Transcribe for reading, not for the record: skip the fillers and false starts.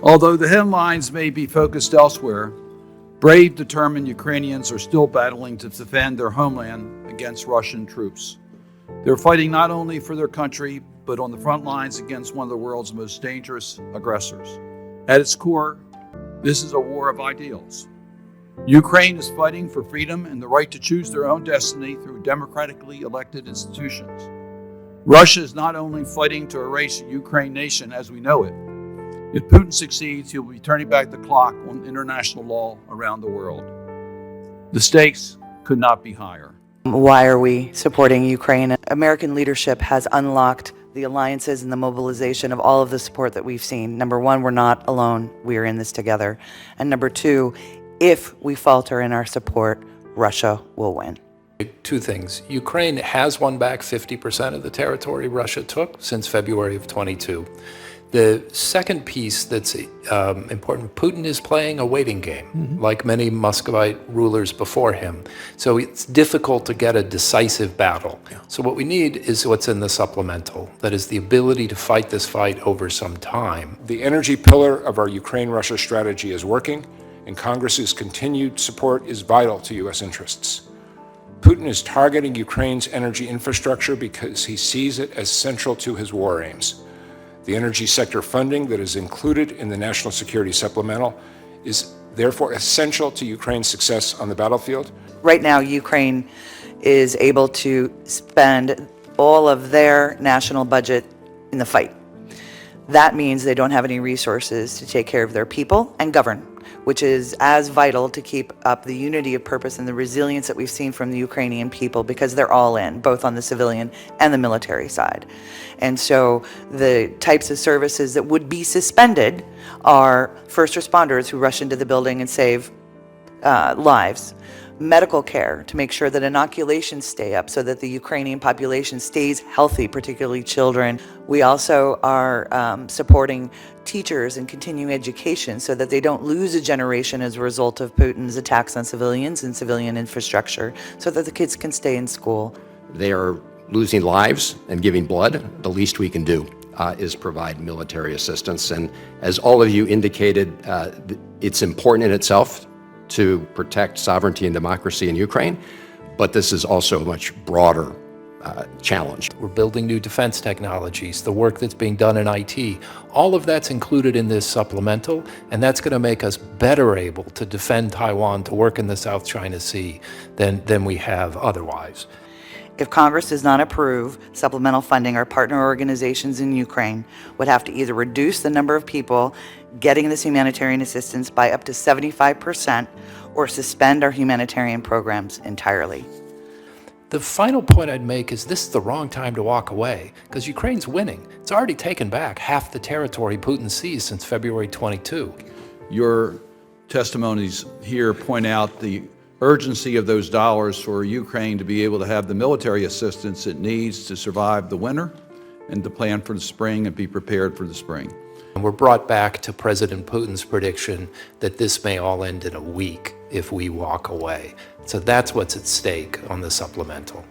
Although the headlines may be focused elsewhere, brave, determined Ukrainians are still battling to defend their homeland against Russian troops. They're fighting not only for their country, but on the front lines against one of the world's most dangerous aggressors. At its core, this is a war of ideals. Ukraine is fighting for freedom and the right to choose their own destiny through democratically elected institutions. Russia is not only fighting to erase the Ukraine nation as we know it. If Putin succeeds, he will be turning back the clock on international law around the world. The stakes could not be higher. Why are we supporting Ukraine? American leadership has unlocked the alliances and the mobilization of all of the support that we've seen. Number one, we're not alone. We are in this together. And number two, if we falter in our support, Russia will win. Two things. Ukraine has won back 50% of the territory Russia took since February of 22. The second piece that's important, Putin is playing a waiting game, like many Muscovite rulers before him. So it's difficult to get a decisive battle. Yeah. So what we need is what's in the supplemental, that is the ability to fight this fight over some time. The energy pillar of our Ukraine-Russia strategy is working, and Congress's continued support is vital to U.S. interests. Putin is targeting Ukraine's energy infrastructure because he sees it as central to his war aims. The energy sector funding that is included in the National Security Supplemental is therefore essential to Ukraine's success on the battlefield. Right now, Ukraine is able to spend all of their national budget in the fight. That means they don't have any resources to take care of their people and govern, which is as vital to keep up the unity of purpose and the resilience that we've seen from the Ukrainian people, because they're all in, both on the civilian and the military side. And so the types of services that would be suspended are first responders who rush into the building and save lives, medical care to make sure that inoculations stay up so that the Ukrainian population stays healthy, particularly children. We also are supporting teachers and continuing education so that they don't lose a generation as a result of Putin's attacks on civilians and civilian infrastructure, so that the kids can stay in school. They are losing lives and giving blood. The least we can do is provide military assistance. And as all of you indicated, it's important in itself to protect sovereignty and democracy in Ukraine, but this is also a much broader challenge. We're building new defense technologies, the work that's being done in IT, all of that's included in this supplemental, and that's going to make us better able to defend Taiwan, to work in the South China Sea than we have otherwise. If Congress does not approve supplemental funding, our partner organizations in Ukraine would have to either reduce the number of people getting this humanitarian assistance by up to 75% or suspend our humanitarian programs entirely. The final point I'd make is this is the wrong time to walk away, because Ukraine's winning. It's already taken back half the territory Putin seized since February 22. Your testimonies here point out the urgency of those dollars for Ukraine to be able to have the military assistance it needs to survive the winter and to plan for the spring and be prepared for the spring. And we're brought back to President Putin's prediction that this may all end in a week if we walk away. So that's what's at stake on the supplemental.